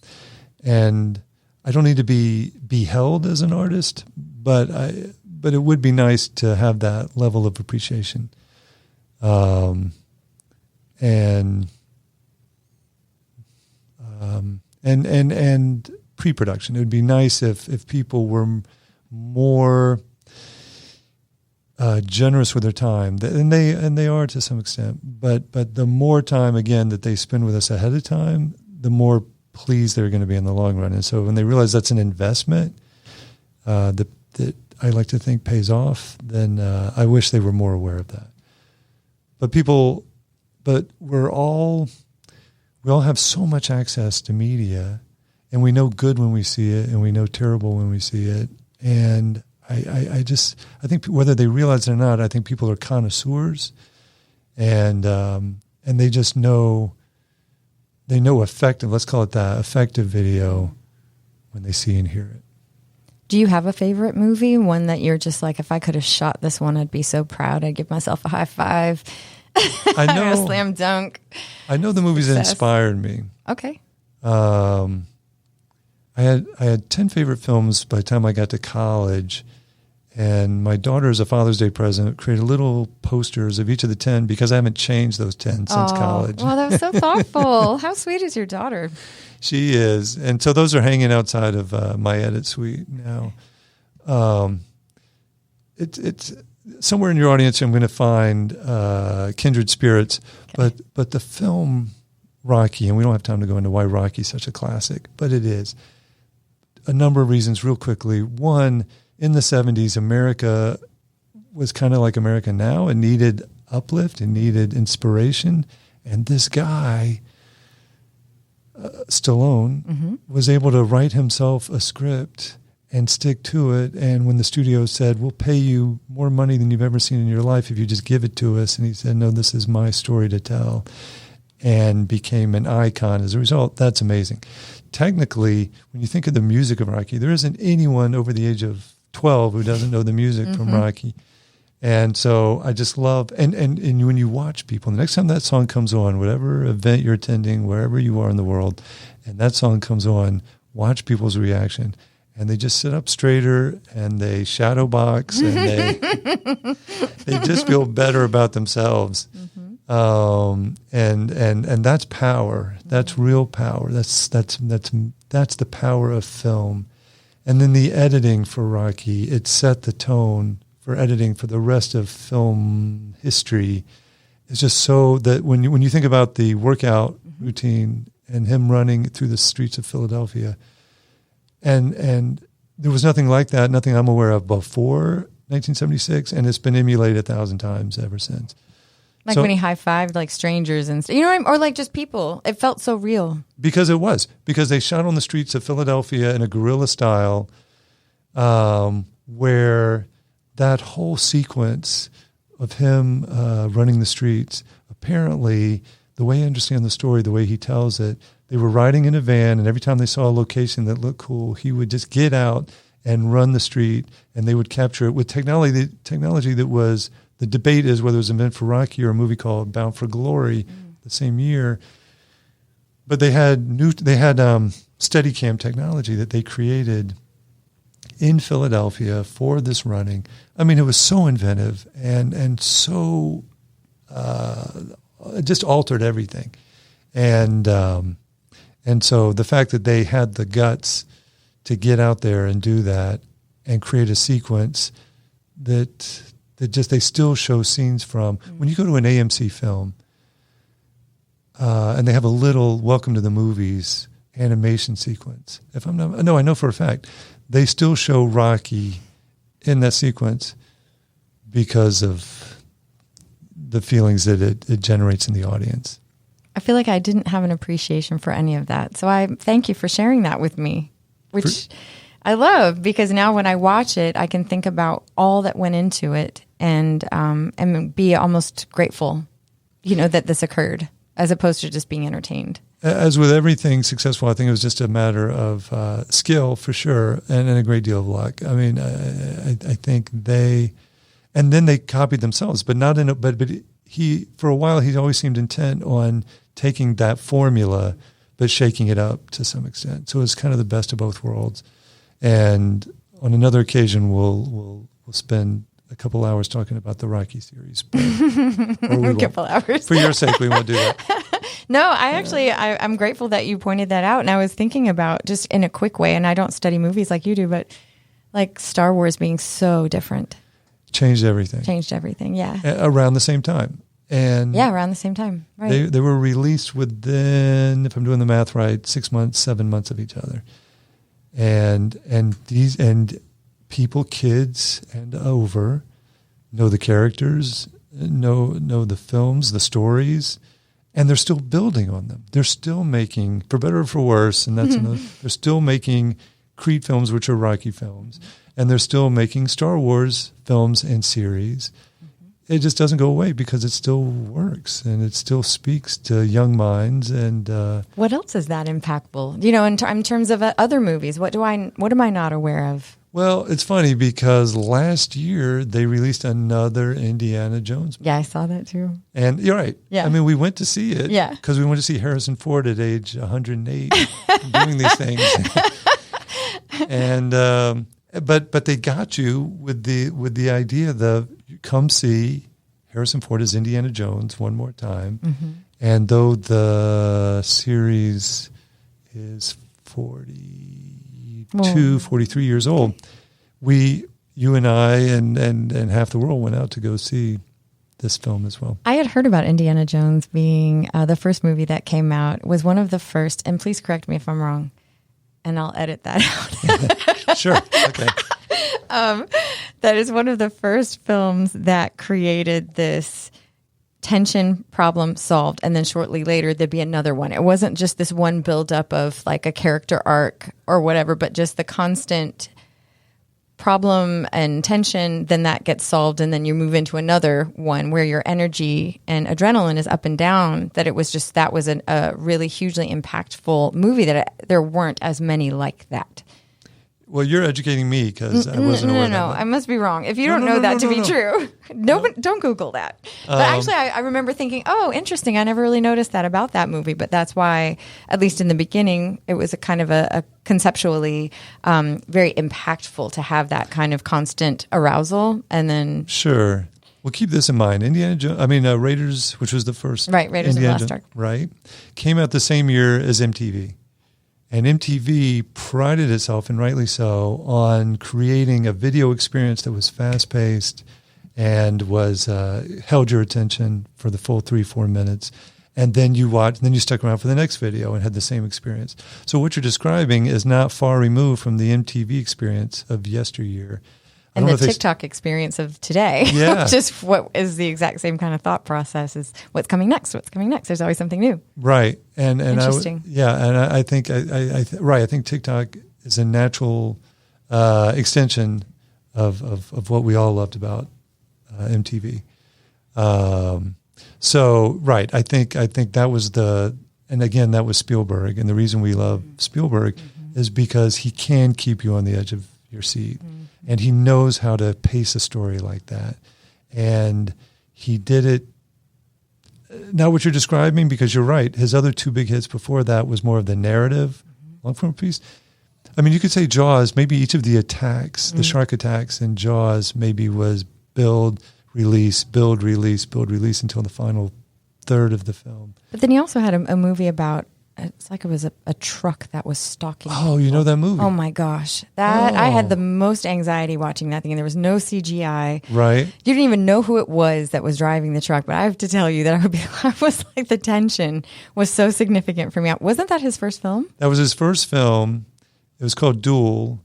Speaker 2: And I don't need to be beheld as an artist, but it would be nice to have that level of appreciation. And pre-production. It would be nice if people were more generous with their time, and they are to some extent. But the more time again that they spend with us ahead of time, the more pleased they're going to be in the long run. And so when they realize that's an investment that I like to think pays off, then I wish they were more aware of that. But we all have so much access to media, and we know good when we see it, and we know terrible when we see it. And I think whether they realize it or not, I think people are connoisseurs, and they just know. They know effective, let's call it that, effective video when they see and hear it.
Speaker 1: Do you have a favorite movie? One that you're just like, if I could have shot this one, I'd be so proud. I'd give myself a high five.
Speaker 2: I know.
Speaker 1: A slam dunk.
Speaker 2: I know the movies that inspired me.
Speaker 1: Okay.
Speaker 2: I had 10 favorite films by the time I got to college. And my daughter, as a Father's Day present, created little posters of each of the 10 because I haven't changed those 10 since college.
Speaker 1: Well, that was so thoughtful. How sweet is your daughter?
Speaker 2: She is. And so those are hanging outside of my edit suite now. It's somewhere in your audience I'm going to find kindred spirits. Okay. But the film Rocky, and we don't have time to go into why Rocky's such a classic, but it is. A number of reasons real quickly. One, in the 70s, America was kind of like America now. It needed uplift. It needed inspiration. And this guy, Stallone, was able to write himself a script and stick to it. And when the studio said, we'll pay you more money than you've ever seen in your life if you just give it to us. And he said, no, this is my story to tell. And became an icon as a result. That's amazing. Technically, when you think of the music of Rocky, there isn't anyone over the age of 12 who doesn't know the music from Rocky. And so I just love, and when you watch people, the next time that song comes on, whatever event you're attending, wherever you are in the world, and that song comes on, watch people's reaction. And they just sit up straighter and they shadow box and they just feel better about themselves. And that's power. That's real power. That's the power of film. And then the editing for Rocky, it set the tone for editing for the rest of film history. It's just so that when you think about the workout routine and him running through the streets of Philadelphia, and there was nothing like that, nothing I'm aware of before 1976, and it's been emulated 1,000 times ever since.
Speaker 1: Like when he high-fived like strangers and stuff, you know what I mean? Or like just people. It felt so real. Because
Speaker 2: they shot on the streets of Philadelphia in a guerrilla style, where that whole sequence of him running the streets, apparently, the way I understand the story, the way he tells it, they were riding in a van, and every time they saw a location that looked cool, he would just get out and run the street, and they would capture it with technology that was, the debate is whether it was invented for Rocky or a movie called Bound for Glory the same year. But they had Steadicam technology that they created in Philadelphia for this running. I mean, it was so inventive and so it just altered everything. And so the fact that they had the guts to get out there and do that and create a sequence that they still show scenes from. When you go to an AMC film, and they have a little Welcome to the Movies animation sequence. I know for a fact, they still show Rocky in that sequence because of the feelings that it generates in the audience.
Speaker 1: I feel like I didn't have an appreciation for any of that. So I thank you for sharing that with me, which I love, because now when I watch it, I can think about all that went into it and be almost grateful, that this occurred, as opposed to just being entertained.
Speaker 2: As with everything successful, I think it was just a matter of skill for sure, and a great deal of luck. I mean, I think they copied themselves, but not in but he, for a while, he always seemed intent on taking that formula, but shaking it up to some extent. So it's kind of the best of both worlds. And on another occasion, we'll spend a couple hours talking about the Rocky series.
Speaker 1: A couple hours.
Speaker 2: For your sake, we won't do that.
Speaker 1: No, I'm grateful that you pointed that out. And I was thinking about, just in a quick way, and I don't study movies like you do, but like Star Wars being so different.
Speaker 2: Changed everything,
Speaker 1: yeah.
Speaker 2: Around the same time.
Speaker 1: Around the same time, right.
Speaker 2: They were released within, if I'm doing the math right, 6 months, 7 months of each other. And people, kids and over, know the characters, know the films, the stories, and they're still building on them. They're still making, for better or for worse, and that's another, they're still making Creed films, which are Rocky films, and they're still making Star Wars films and series. It just doesn't go away because it still works and it still speaks to young minds. And
Speaker 1: what else is that impactful? In terms of other movies, what am I not aware of?
Speaker 2: Well, it's funny because last year they released another Indiana Jones movie.
Speaker 1: Yeah, I saw that too.
Speaker 2: And you're right. Yeah. I mean, we went to see it.
Speaker 1: Yeah.
Speaker 2: Because we went to see Harrison Ford at age 108 doing these things. And but they got you with the idea that you come see Harrison Ford as Indiana Jones one more time. Mm-hmm. And though the series is 43 years old, you and I and half the world went out to go see this film as well.
Speaker 1: I had heard about Indiana Jones being the first movie that came out, was one of the first, and please correct me if I'm wrong, and I'll edit that out.
Speaker 2: Sure. Okay.
Speaker 1: That is one of the first films that created this tension problem solved, and then shortly later there'd be another one. It wasn't just this one buildup of like a character arc or whatever, but just the constant problem and tension, then that gets solved, and then you move into another one where your energy and adrenaline is up and down. That was a really hugely impactful movie, that there weren't as many like that.
Speaker 2: Well, you're educating me because I wasn't aware of that.
Speaker 1: No, I must be wrong. If you don't know that to be true, don't Google that. But actually, I remember thinking, oh, interesting. I never really noticed that about that movie. But that's why, at least in the beginning, it was a kind of a conceptually very impactful to have that kind of constant arousal. And then...
Speaker 2: Sure. Well, keep this in mind. Raiders, which was the first...
Speaker 1: Right, Raiders of the Lost Ark.
Speaker 2: Right. Came out the same year as MTV. And MTV prided itself, and rightly so, on creating a video experience that was fast-paced and was held your attention for the full 3-4 minutes. And then you watched, and then you stuck around for the next video and had the same experience. So what you're describing is not far removed from the MTV experience of yesteryear.
Speaker 1: And the TikTok experience of today, which is what is the exact same kind of thought process, is what's coming next, There's always something new.
Speaker 2: Right. And
Speaker 1: Interesting.
Speaker 2: I think TikTok is a natural extension of what we all loved about MTV. I think that was that was Spielberg. And the reason we love Spielberg is because he can keep you on the edge of your seat. And he knows how to pace a story like that. And he did it, not what you're describing, because you're right. His other two big hits before that was more of the narrative, long-form piece. I mean, you could say Jaws, maybe each of the attacks, the shark attacks in Jaws maybe was build, release until the final third of the film.
Speaker 1: But then he also had a movie about, it's like it was a truck that was stalking.
Speaker 2: Oh, you know that movie?
Speaker 1: Oh my gosh. I had the most anxiety watching that thing, and there was no CGI.
Speaker 2: Right.
Speaker 1: You didn't even know who it was that was driving the truck, but I have to tell you that I was like, the tension was so significant for me. Wasn't that his first film?
Speaker 2: That was his first film. It was called Duel.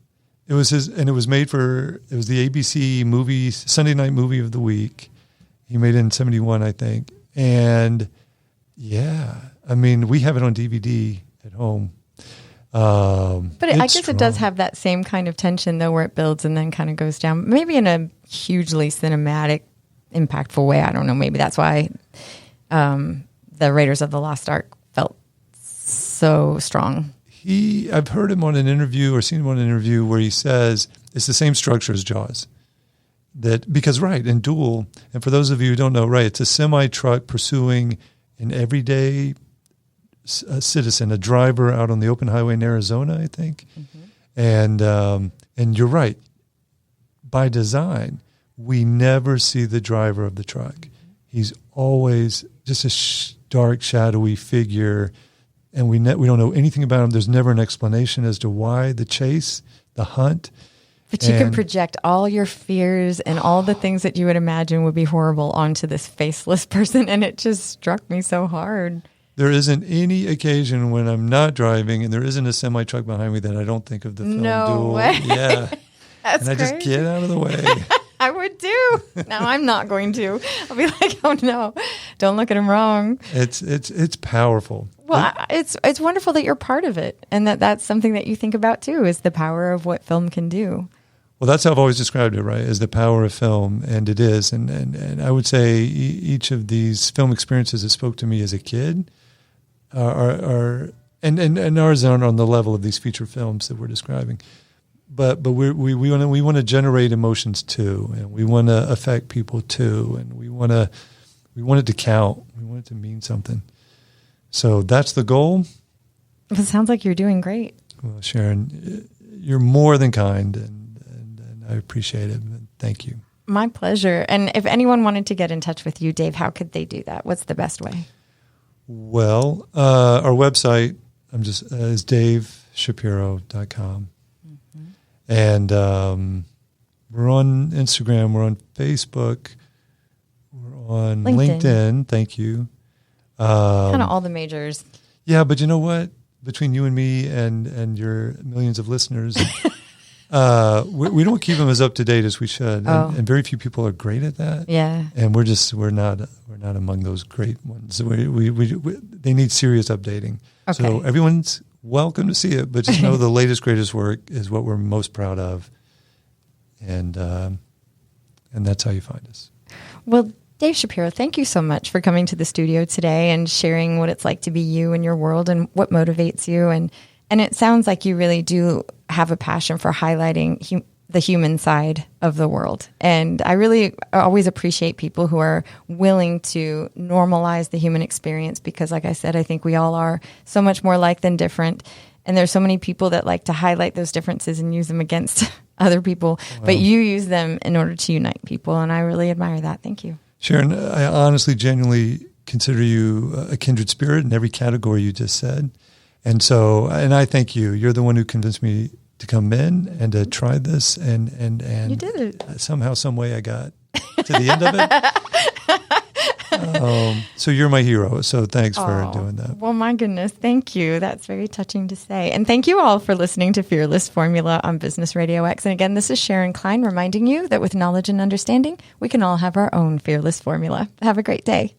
Speaker 2: It was the ABC movie, Sunday night movie of the week. He made it in 1971, I think. And yeah, I mean, we have it on DVD at home.
Speaker 1: But I guess it does have that same kind of tension, though, where it builds and then kind of goes down, maybe in a hugely cinematic, impactful way. I don't know. Maybe that's why the Raiders of the Lost Ark felt so strong.
Speaker 2: I've heard him on an interview or seen him on an interview where he says it's the same structure as Jaws. Because in Duel, and for those of you who don't know, right, it's a semi-truck pursuing an everyday citizen, a driver out on the open highway in Arizona, I think. Mm-hmm. And you're right. By design, we never see the driver of the truck. He's always just a dark, shadowy figure, and we don't know anything about him. There's never an explanation as to why the chase, the hunt.
Speaker 1: But you can project all your fears and all the things that you would imagine would be horrible onto this faceless person, and it just struck me so hard.
Speaker 2: There isn't any occasion when I'm not driving and there isn't a semi-truck behind me that I don't think of the film Duel.
Speaker 1: Way.
Speaker 2: Yeah.
Speaker 1: That's
Speaker 2: I
Speaker 1: crazy.
Speaker 2: just get out of the way.
Speaker 1: I would too. Now I'm not going to. I'll be like, oh no, don't look at him wrong.
Speaker 2: It's powerful.
Speaker 1: Well, it's wonderful that you're part of it, and that's something that you think about too, is the power of what film can do.
Speaker 2: Well, that's how I've always described it, right, as the power of film, and it is. And I would say each of these film experiences that spoke to me as a kid are ours aren't on the level of these feature films that we're describing. But we want to generate emotions too, and we want to affect people too, and we want it to count. We want it to mean something. So that's the goal.
Speaker 1: It sounds like you're doing great.
Speaker 2: Well, Sharon, you're more than kind, and I appreciate it. Thank you.
Speaker 1: My pleasure. And if anyone wanted to get in touch with you, Dave, how could they do that? What's the best way?
Speaker 2: Well, our website is daveshapiro.com. Mm-hmm. And we're on Instagram. We're on Facebook. We're on LinkedIn. Thank you.
Speaker 1: Kind of all the majors.
Speaker 2: Yeah, but you know what? Between you and me and your millions of listeners, we don't keep them as up to date as we should, and very few people are great at that.
Speaker 1: Yeah,
Speaker 2: and we're not among those great ones. They need serious updating.
Speaker 1: Okay.
Speaker 2: So everyone's welcome to see it, but just know the latest, greatest work is what we're most proud of, and that's how you find us.
Speaker 1: Well, Dave Shapiro, thank you so much for coming to the studio today and sharing what it's like to be you in your world and what motivates you. And it sounds like you really do have a passion for highlighting the human side of the world. And I really always appreciate people who are willing to normalize the human experience because, like I said, I think we all are so much more alike than different. And there's so many people that like to highlight those differences and use them against other people. Wow. But you use them in order to unite people. And I really admire that. Thank you.
Speaker 2: Sharon, I honestly, genuinely consider you a kindred spirit in every category you just said. And I thank you. You're the one who convinced me to come in and to try this, and
Speaker 1: you did it.
Speaker 2: Somehow, some way, I got to the end of it. So you're my hero. So thanks for doing that.
Speaker 1: Well, my goodness, thank you. That's very touching to say. And thank you all for listening to Fearless Formula on Business Radio X. And again, this is Sharon Klein reminding you that with knowledge and understanding, we can all have our own fearless formula. Have a great day.